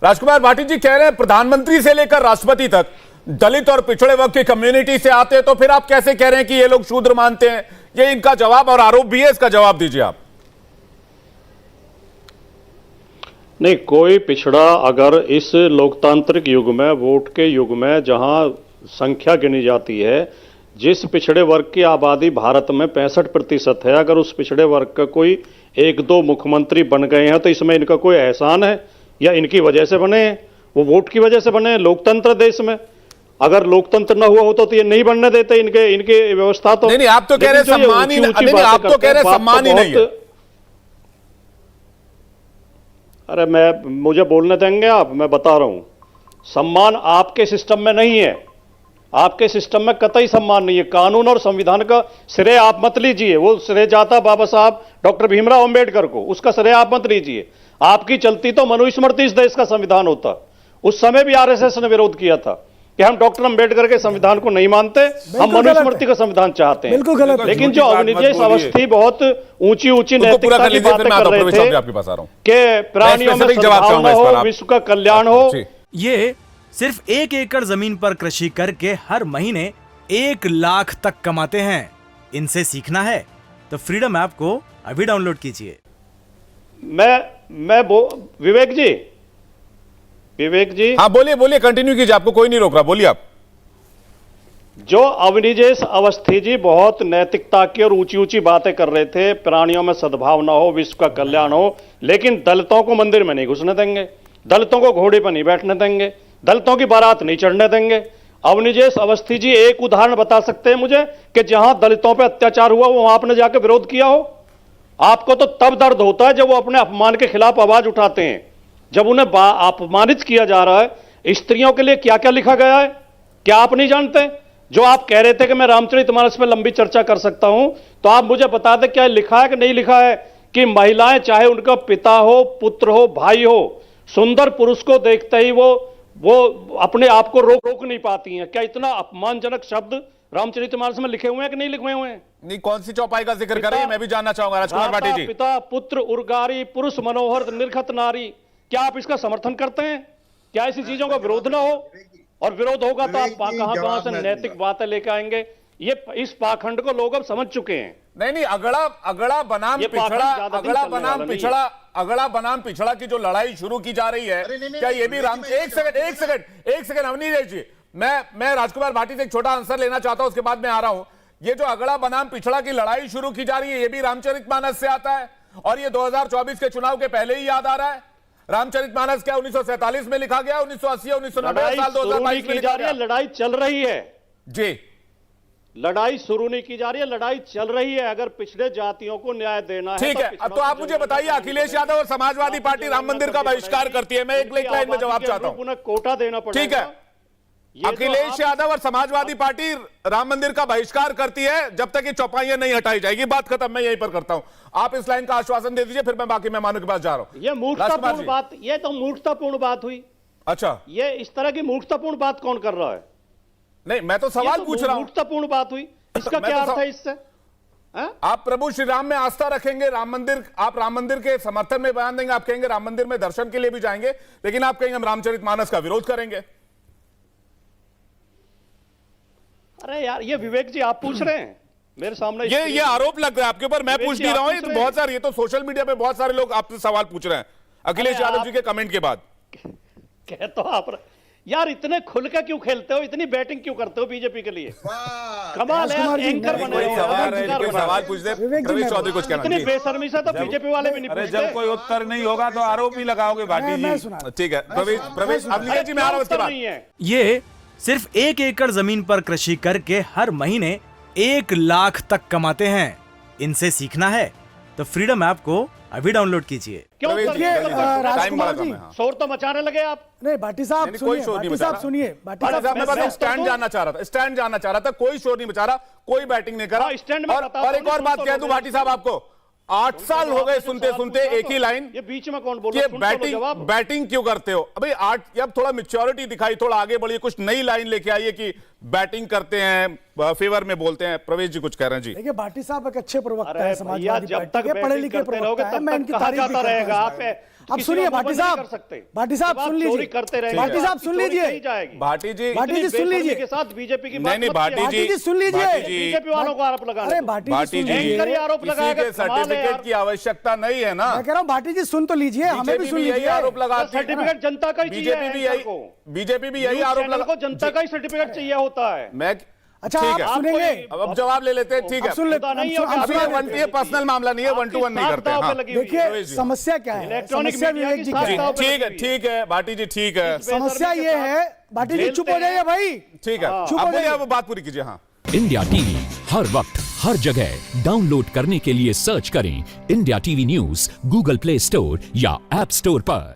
राजकुमार भाटी जी कह रहे हैं प्रधानमंत्री से लेकर राष्ट्रपति तक दलित और पिछड़े वर्ग की कम्युनिटी से आते हैं, तो फिर आप कैसे कह रहे हैं कि ये लोग शूद्र मानते हैं? ये इनका जवाब और आरोप भी है, इसका जवाब दीजिए आप। नहीं, कोई पिछड़ा अगर इस लोकतांत्रिक युग में, वोट के युग में, जहां संख्या गिनी जाती है, जिस पिछड़े वर्ग की आबादी भारत में 65% है, अगर उस पिछड़े वर्ग का कोई एक दो मुख्यमंत्री बन गए हैं तो इसमें इनका कोई एहसान है या इनकी वजह से बने हैं? वो वोट की वजह से बने हैं। लोकतंत्र देश में अगर लोकतंत्र ना हुआ होता तो ये नहीं बनने देते इनके व्यवस्था। तो नहीं, आप तो कह रहे सम्मान ही नहीं, आप तो कह रहे सम्मान ही नहीं है। अरे मुझे बोलने देंगे आप? मैं बता रहा हूं, सम्मान आपके सिस्टम में नहीं है। आपके सिस्टम में कतई सम्मान नहीं है। कानून और संविधान का श्रेय आप मत लीजिए। वो श्रेय जाता बाबा साहब डॉक्टर भीमराव अंबेडकर को, उसका श्रेय आप मत लीजिए। आपकी चलती तो मनुस्मृति इस देश का संविधान होता। उस समय भी आरएसएस ने विरोध किया था कि हम डॉक्टर अंबेडकर के संविधान को नहीं मानते, हम मनुस्मृति का संविधान चाहते हैं। बिल्कुल गलत। लेकिन जो अवनिजेश अवस्थी बहुत ऊंची ऊंची नैतिकता की बातें कर रहे थे कि प्राणियों में सद्भावना हो, विश्व का कल्याण हो। ये सिर्फ 1 एकड़ जमीन पर कृषि करके हर महीने 1 लाख तक कमाते हैं। इनसे सीखना है तो फ्रीडम ऐप को अभी डाउनलोड कीजिए। विवेक जी, हाँ बोलिए, कंटिन्यू कीजिए, आपको कोई नहीं रोक रहा, बोलिए आप। जो अवनिजेश अवस्थी जी बहुत नैतिकता की और ऊंची ऊंची बातें कर रहे थे, प्राणियों में सद्भावना हो, विश्व का कल्याण हो, लेकिन दलितों को मंदिर में नहीं घुसने देंगे, दलितों को घोड़े पर नहीं बैठने देंगे, दलितों की बारात नहीं चढ़ने देंगे। अवनिजेश अवस्थी जी एक उदाहरण बता सकते हैं मुझे कि जहां दलितों पर अत्याचार हुआ वहां आपने जाकर विरोध किया हो? आपको तो तब दर्द होता है जब वो अपने अपमान के खिलाफ आवाज उठाते हैं, जब उन्हें अपमानित किया जा रहा है। स्त्रियों के लिए क्या क्या लिखा गया है, क्या आप नहीं जानते? जो आप कह रहे थे कि मैं रामचरितमानस में लंबी चर्चा कर सकता हूं, तो आप मुझे बता दें क्या लिखा है कि नहीं लिखा है कि महिलाएं, चाहे उनका पिता हो, पुत्र हो, भाई हो, सुंदर पुरुष को देखते ही वो अपने आप को रोक नहीं पाती हैं। क्या इतना अपमानजनक शब्द रामचरितमानस में लिखे हुए हैं कि नहीं लिखे हुए हैं? नहीं, कौन सी चौपाई का जिक्र कर रही है, मैं भी जानना चाहूंगा राजकुमार भाटी जी। पिता पुत्र उर्गारी पुरुष मनोहर निर्खत नारी, क्या आप इसका समर्थन करते हैं? क्या ऐसी चीजों का विरोध ना हो? और विरोध होगा तो आप कहां से नैतिक बातें लेकर आएंगे? ये इस पाखंड को लोग अब समझ चुके हैं। नहीं, अगड़ा बनाम पिछड़ा की जो लड़ाई शुरू की जा रही है, क्या ये भी राम? एक सेकंड अवनीश जी, मैं राजकुमार भाटी से एक छोटा आंसर लेना चाहता हूं, उसके बाद मैं आ रहा हूं। ये जो अगड़ा बनाम पिछड़ा की लड़ाई शुरू की जा रही है, ये भी रामचरितमानस से आता है और ये 2024 के चुनाव के पहले ही याद आ रहा है। रामचरितमानस क्या 1947 में लिखा गया, 1980, 1990, साल 2022 में लिखा गया? लड़ाई चल रही है जी, लड़ाई शुरू नहीं की जा रही है, लड़ाई चल रही है। अगर पिछड़े जातियों को न्याय देना है, ठीक है। अब तो आप मुझे बताइए, अखिलेश यादव और समाजवादी पार्टी राम मंदिर का बहिष्कार करती है, मैं एक लाइन में जवाब चाहता हूं। कोटा देना पड़ेगा, ठीक है। अखिलेश यादव और समाजवादी पार्टी राम मंदिर का बहिष्कार करती है जब तक ये चौपाइयां नहीं हटाई जाएगी। बात खत्म, मैं यहीं पर करता हूं। आप इस लाइन का आश्वासन दे दीजिए, फिर मैं बाकी मेहमानों के पास जा रहा हूं। ये मूर्खतापूर्ण बात, ये तो मूर्खतापूर्ण बात हुई। अच्छा, ये इस तरह की मूर्खतापूर्ण बात कौन कर रहा है? नहीं, मैं तो सवाल पूछ रहा हूं। मूर्खतापूर्ण बात हुई, इसका क्या अर्थ है इससे? आप प्रभु श्री राम में आस्था रखेंगे, राम मंदिर, आप राम मंदिर के समर्थन में बयान देंगे, आप कहेंगे राम मंदिर में दर्शन के लिए भी जाएंगे, लेकिन आप कहेंगे हम रामचरितमानस का विरोध करेंगे। अरे यार, ये विवेक जी आप पूछ रहे हैं मेरे सामने, ये आरोप लग रहा है आपके ऊपर, मैं पूछ नहीं रहा हूं। ये तो बहुत सारे, ये तो सोशल मीडिया पे बहुत सारे लोग आपसे सवाल पूछ रहे हैं अखिलेश यादव जी के कमेंट के बाद। कहते हो आप यार, इतने खुल के क्यों खेलते हो, इतनी बैटिंग क्यों करते हो बीजेपी के लिए? कमाल है, एंकर बने हो। सवाल पूछ दे प्रवेश चौधरी, कुछ कहना? इतनी बेशर्मी से तो बीजेपी वाले भी नहीं पूछते। जब कोई उत्तर नहीं होगा तो आरोप ही लगाओगे भाटी जी। ठीक है, प्रवेश अवनीश जी, मैं आ रहा हूं उसके बाद। ये सिर्फ 1 एकड़ जमीन पर कृषि करके हर महीने 1 लाख तक कमाते हैं। इनसे सीखना है तो फ्रीडम ऐप को अभी डाउनलोड कीजिए। क्यों राजकुमार जी, शोर तो मचाने लगे आप? नहीं भाटी साहब सुनिए, भाटी साहब सुनिए। भाटी साहब, मैं बस स्टैंड जानना चाह रहा था, कोई शोर नहीं मचा रहा, कोई बैटिंग नहीं करा। स्टैंड में और एक और बात कह दूं भाटी साहब आपको, 8 साल हो गए सुनते सुनते एक ही लाइन, ये बीच में कौन बोल रहा है? बैटिंग क्यों करते हो? अभी 8, अब थोड़ा मैच्योरिटी दिखाई, थोड़ा आगे बढ़िए, कुछ नई लाइन लेके आइए कि बैटिंग करते हैं, फेवर में बोलते हैं। प्रवेश जी कुछ कह रहे हैं जी। देखिए भाटी साहब एक अच्छे प्रवक्ता अरे है, भैया, समाजवादी जब पार्टी तक के, पढ़े बैटिंग लिखे करते रहोगे प्रवक्ता है, तब मैं तक इनकी कहा तारीफ भी जाता करता हूं रहेगा इस आप बारे में। अब किसी सुनिए को भाटी बंद नहीं साहब, कर सकते। भाटी साहब जब आप सुन चोरी लीजिए, करते रहेंगे, भाटी साहब आपकी सुन चोरी लीजिए, नहीं जाएगी। भाटी जी, भाटी जी सुन लीजिए, के साथ बीजेपी की नहीं नहीं भाटी जी सुन लीजिए, बीजेपी वालों को आरोप लगा अरे भाटी जी भाटी सुन जी, लीजिए, एंकर ही आरोप किसी लगाएगा, के कमाल है सर्टिफिकेट यार। की आवश्यकता नहीं है ना। मैं कह रहा हूँ भाटी जी सुन तो लीजिए, हमें भी सुन बीजेपी यही लीजिए। आरोप लगाती है। सर्टिफिकेट जनता का ही चाहिए बीजेपी भी एंकर यही को। बीजेपी भी यही न्यूज़ आरोप चैनल लगा को जनता का ही सर्टिफिकेट चाहिए होता है। मैं अच्छा ठीक आप है, सुनेंगे, अब जवाब ले लेते हैं। ठीक है, अब सुन लेते खुदा नहीं हैं, हो, हम अभी सुना ये देते हैं। ये पर्सनल मामला नहीं है, 1 to 1 नहीं करते। हाँ। देखिए समस्या क्या है, इलेक्ट्रॉनिक समस्या मीडिया विवेक की जी साथ क्या है? दाव पे ठीक है, लगी ठीक है भाटी जी, ठीक है, समस्या ये है, भाटी जी चुप हो जाइए भाई, ठीक है, चुप आप हो बोलिए, जाइए। आप बात पूरी कीजिए। हाँ, इंडिया टीवी हर वक्त हर जगह डाउनलोड करने के लिए सर्च करें India TV news Google play store या ऐप स्टोर पर।